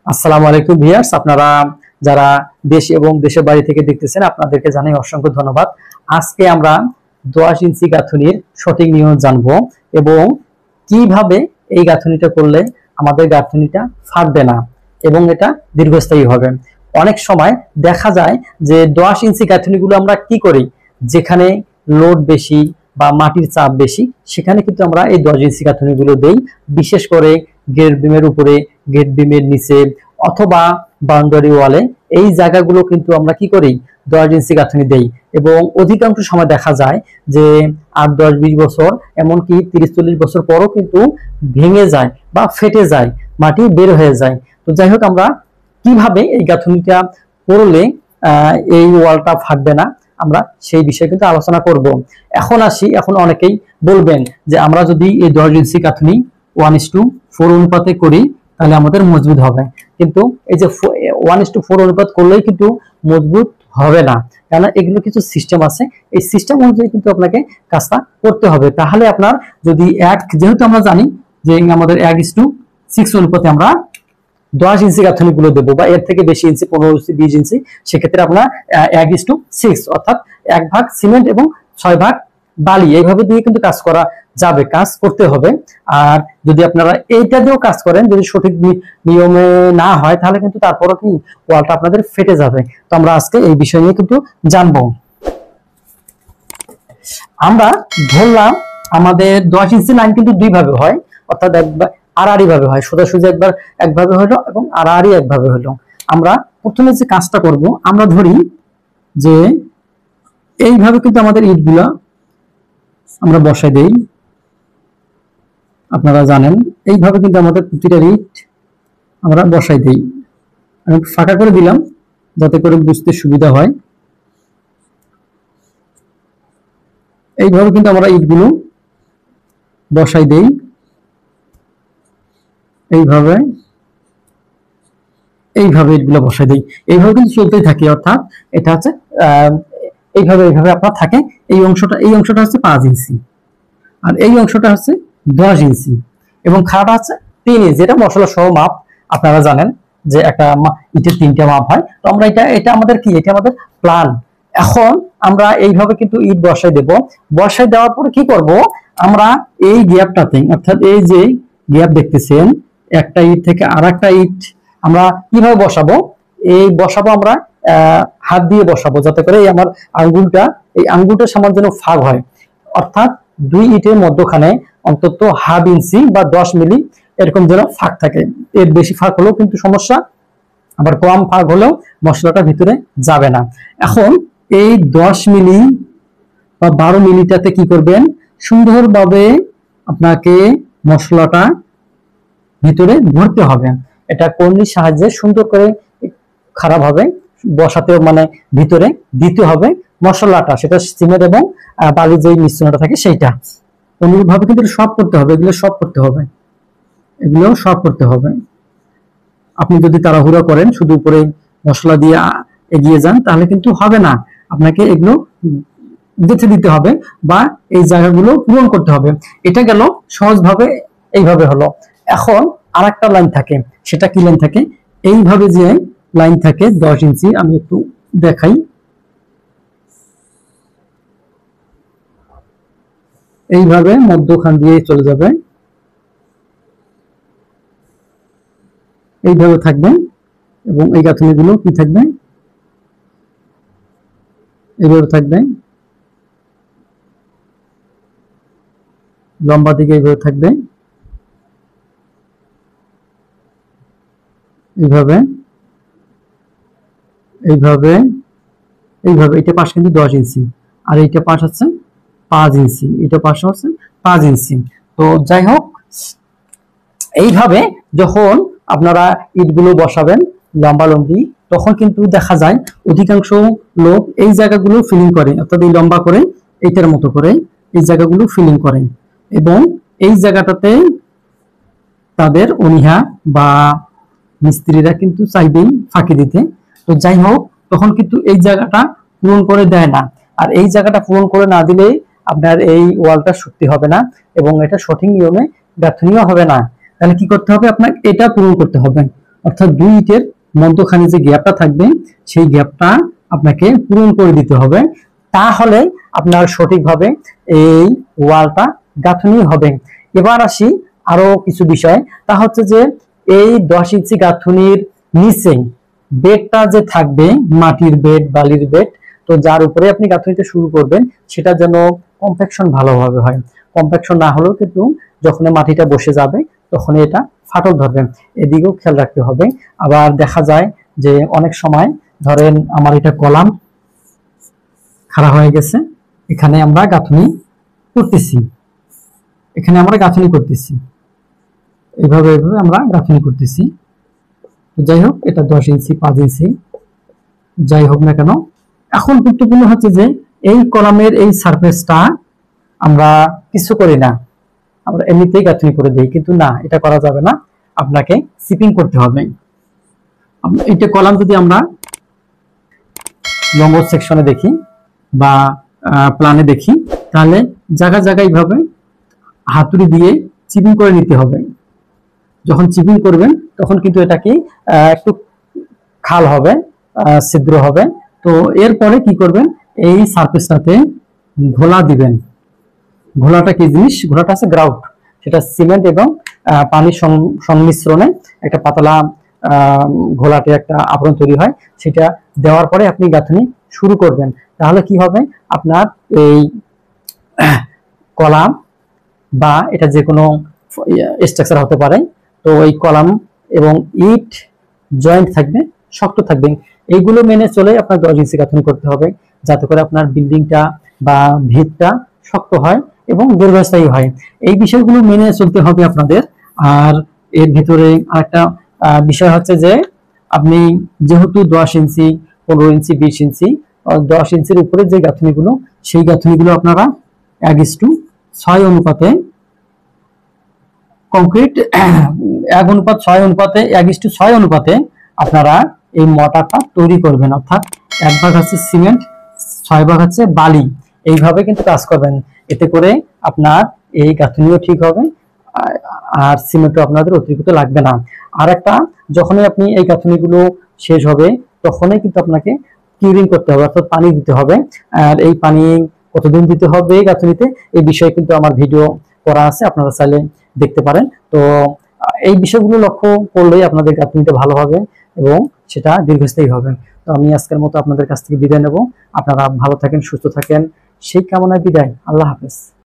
আসসালামু আলাইকুম ভিউয়ার্স, আপনারা যারা দেশ এবং দেশের বাইরে থেকে দেখতেছেন আপনাদেরকে জানাই অসংখ্য ধন্যবাদ। আজকে আমরা 10 ইঞ্চি গাঁথুনির সঠিক নিয়ম জানবো এবং কিভাবে এই গাঁথুনিটা করলে আমাদের গাঁথুনিটা ফাটবে না এবং এটা দীর্ঘস্থায়ী হবে। অনেক সময় দেখা যায় যে 10 ইঞ্চি গাঁথুনিগুলো আমরা কি করি, যেখানে লোড বেশি বা মাটির চাপ বেশি সেখানে কিন্তু আমরা এই 10 ইঞ্চি গাঁথুনিগুলো দেই, বিশেষ করে গেট বিমের উপরে, গেট বিমের নিচে অথবা বাউন্ডারি ওয়ালে। এই জায়গাগুলো কিন্তু আমরা কি করি, 10 ইঞ্চি গাঁথুনি দেই এবং অধিকাংশ সময় দেখা যায় যে 8, 10, 20 বছর এমনকি 30, 40 বছর পরও কিন্তু ভেঙে যায় বা ফেটে যায়, মাটি বের হয়ে যায়। তো যাই হোক, আমরা কিভাবে এই গাঁথুনিটা করলে এই ওয়ালটা ফাটবে না আমরা সেই বিষয়ে কিন্তু আলোচনা করব। এখন অনেকেই বলবেন যে আমরা যদি এই 10 ইঞ্চি গাঁথুনি 1:4 অনুপাতে করি তাহলে আমাদের মজবুত হবে, কিন্তু এই যে 1:4 অনুপাত করলেই কিন্তু মজবুত হবে না, কারণ এগুলো কিছু সিস্টেম আছে। এই সিস্টেম অনুযায়ী কিন্তু আপনাকে কাজটা করতে হবে। তাহলে আপনার যদি যেহেতু আমরা জানি যে আমাদের 1:6 অনুপাতে আমরা 10 ইঞ্চি গাঁথনি গুলো দেবো বা এর থেকে বেশি ইঞ্চি, 15 ইঞ্চি, 20 ইঞ্চি, সেক্ষেত্রে আপনার 1:6 অর্থাৎ 1 ভাগ সিমেন্ট এবং 6 ভাগ বালি এইভাবে দিয়ে কিন্তু কাজ করা যাবে, কাজ করতে হবে। আর যদি আপনারা এইটা দিয়েও কাজ করেন, যদি সঠিক নিয়মে না হয় তাহলে কিন্তু তারপরও কি ওয়ালটা আপনাদের ফেটে যাবে। তো আমরা আজকে এই বিষয় নিয়ে কিন্তু জানবো। আমরা ধরলাম আমাদের 10 ইঞ্চি লাইন কিন্তু দুই ভাবে হয়, অর্থাৎ একবার আড়াআড়ি ভাবে হয়, সোজাসুজি একভাবে হলো এবং আড়াআড়ি একভাবে হলো। আমরা প্রথমে যে কাজটা করব, আমরা ধরি যে এইভাবে কিন্তু আমাদের ইটগুলা আমরা বসাই দেই। আপনারা জানেন এইভাবে কিন্তু আমাদের প্রতিটা ইট আমরা বসাই দেই। আমি ফাঁকা করে দিলাম যাতে করে বুঝতে সুবিধা হয়। এইভাবে কিন্তু আমরা ইটগুলো বসাই দেই, এইভাবে ইটগুলো বসাই দেই। এইভাবে কিন্তু চলতেই থাকে, অর্থাৎ এটা হচ্ছে এইভাবে আপনার থাকে। এই অংশটা হচ্ছে 5 ইঞ্চি আর এই অংশটা হচ্ছে 10 ইঞ্চি এবং খাড়াটা হচ্ছে 3 ইঞ্চি। এটা মশলা সহ মাপ, আপনারা জানেন যে একটা ইটের 3টা মাপ হয়। তো আমরা এটা আমাদের কি, এটা আমাদের প্ল্যান। এখন আমরা এইভাবে কিন্তু ইট বসাই দেব। বসাই দেওয়ার পরে কি করব, আমরা এই গ্যাপটাতে, অর্থাৎ এই যে গ্যাপ দেখতেছেন একটা ইট থেকে আরেকটা ইট আমরা কিভাবে বসাবো, আমরা হাত দিয়ে বসাবো, যাতে করে আমার এই আঙ্গুলটা সমান যেন ফাঁক হয়। অর্থাৎ দুই ইটের মধ্যখানে অন্তত ½ ইঞ্চি বা 10 মিলি এরকম যেন ফাঁক থাকে। এর বেশি ফাঁক হলেও কিন্তু সমস্যা, আবার কম ফাঁক হলেও মশলাটা ভিতরে যাবে না। এখন এই 10 মিলি বা 12 মিলিটাতে কি করবেন, সুন্দরভাবে আপনাকে মশলাটা ভিতরে ভরতে হবে। এটা কর্নির সাহায্যে সুন্দর করে খারাপ হবে বসাতে, মানে ভিতরে দিতে হবে মশলাটা, সেটা সিমেন্ট এবং বালির যে মিশ্রণটা থাকে সেইটা। অনুরূপভাবে কিন্তু সব করতে হবে, এগুলো সব করতে হবে। আপনি যদি তাড়াহুড়া করেন, শুধু উপরে মশলা দিয়ে এগিয়ে যান, তাহলে কিন্তু হবে না। আপনাকে এগুলো গেঁথে দিতে হবে বা এই জায়গাগুলো পূরণ করতে হবে। এটা গেল সহজভাবে, এইভাবে হলো। এখন আরেকটা লাইন থাকে, সেটা কি লাইন থাকে, এইভাবে যে লাইন থাকে 10 ইঞ্চি, আমি একটু দেখাই। এইভাবে মধ্যখান দিয়ে চলে যাবে, এইভাবে থাকবে এবং এই গাঁথনিগুলো কি থাকবে, এইভাবে থাকবে, লম্বা দিকে এইভাবে থাকবে, এইভাবে এটা পাশ কিন্তু 10 ইঞ্চি আর এইটা পাশ হচ্ছে 5 ইঞ্চি, এটা পাশ হচ্ছে 5 ইঞ্চি। তো যাই হোক, এইভাবে যখন আপনারা ইটগুলো বসাবেন লম্বালম্বি, তখন কিন্তু দেখা যায় অধিকাংশ লোক এই জায়গাগুলো ফিলিং করে, অর্থাৎ এই লম্বা করে এইটার মতো করে এই জায়গাগুলো ফিলিং করে এবং এই জায়গাটাতে তাদের অনীহা বা মিস্ত্রিরা কিন্তু চাইবেই ফাঁকি দিতে। তো যাই হোক, তখন কিন্তু এই জায়গাটা পূরণ করে দেয় না, আর এই জায়গাটা পূরণ করে না দিলে আপনার এই ওয়ালটা শক্তি হবে না এবং এটা সঠিক নিয়মে গাঁথনিও হবে না। তাহলে কি করতে হবে, আপনার এটা পূরণ করতে হবে। অর্থাৎ দুই ইটের মধ্যখানে যে গ্যাপটা থাকবে সেই গ্যাপটা আপনাকে পূরণ করে দিতে হবে, তাহলে আপনার সঠিকভাবে এই ওয়ালটা গাঁথনি হবে। এবার আসি আরো কিছু বিষয়, তা হচ্ছে যে এই 10 ইঞ্চি গাঁথনির নিচে বেডটা যে থাকবে, মাটির বেড, বালির বেড, তো যার উপরে আপনি গাঁথনিতে শুরু করবেন সেটা যেন কম্প্যাকশন ভালোভাবে হয়। কম্প্যাকশন না হলেও কিন্তু যখন মাটিটা বসে যাবে তখন এটা ফাটল ধরবে, এদিকেও খেয়াল রাখতে হবে। আবার দেখা যায় যে অনেক সময় ধরেন আমার এটা কলাম খাড়া হয়ে গেছে, এখানে আমরা গাঁথনি করতেছি, এখানে আমরা গাঁথনি করতেছি, এইভাবে এইভাবে আমরা গাঁথনি করতেছি। যাই হোক, এটা 10 ইঞ্চি 5 ইঞ্চি যাই হোক না কেন, এখন গুরুত্বপূর্ণ হচ্ছে যে এই কলামের এই সারফেসটা আমরা কিছু করি না, আমরা এমনিতেই গাঁথনি করে দিই, কিন্তু না, এটা করা যাবে না, আপনাকে সিপিং করতে হবে। এইটা কলাম যদি আমরা লম্ব সেকশনে দেখি বা প্ল্যানে দেখি, তাহলে জায়গা জায়গায় এইভাবে হাতুড়ি দিয়ে চিপিং করে নিতে হবে। যখন চিপিং করবেন তখন কিন্তু এটা কি একটু খাল হবে, ছিদ্র হবে। তো এরপরে কি করবেন, এই সারফেসটাতে ঘোলা দিবেন। ঘোলাটা কি জিনিস? ঘোলাটা আছে গ্রাউট, সেটা সিমেন্ট এবং পানির সংমিশ্রণে একটা পাতলা ঘোলাটে একটা আবরণ তৈরি হয়, সেটা দেওয়ার পরে আপনি গাঁথনি শুরু করবেন। তাহলে কি হবে, আপনার এই কলাম বা এটা যে কোনো স্ট্রাকচার হতে পারে, তো এই কলাম এবং ইট জয়েন্ট থাকবে, শক্ত থাকবে, এইগুলো মেনে চলে আপনার 10 ইঞ্চি গাঁথনি করতে হবে, যাতে করে আপনার বিল্ডিংটা বা ভিতটা শক্ত হয় এবং দীর্ঘস্থায়ী হয়। এই বিষয়গুলো মেনে চলতে হবে আপনাদের। আর এর ভিতরে আরেকটা বিষয় হচ্ছে যে আপনি যেহেতু 10 ইঞ্চি 15 ইঞ্চি 20 ইঞ্চি 10 ইঞ্চির উপরে যে গাঁথনিগুলো, সেই গাঁথনিগুলো আপনারা 1:6 অনুপাতে কংক্রিট 1:6 অনুপাতে 1:6 অনুপাতে আপনারা এই মর্টারটা তৈরি করবেন। অর্থাৎ 1 ভাগ হচ্ছে সিমেন্ট, 6 ভাগ হচ্ছে বালি, এইভাবে কিন্তু কাজ করবেন। এতে করে আপনার এই গাঁথনিও ঠিক হবে আর সিমেন্টও আপনাদের অতিরিক্ত লাগবে না। আর একটা, যখনই আপনি এই গাঁথনিগুলো শেষ হবে তখনই কিন্তু আপনাকে কিউরিং করতে হবে, অর্থাৎ পানি দিতে হবে। আর এই পানি কতদিন দিতে হবে গাঁথনিতে, এই বিষয়ে কিন্তু আমার ভিডিও করা আছে, আপনারা চাইলে দেখতে পারেন। তো এই বিষয়গুলো লক্ষ্য করলেই আপনাদের গাঁথনিটা ভালো হবে এবং সেটা দীর্ঘস্থায়ী হবে। তো আমি আজকের মতো আপনাদের কাছ থেকে বিদায় নেব। আপনারা ভালো থাকেন, সুস্থ থাকেন, সেই কামনায় বিদায়। আল্লাহ হাফেজ।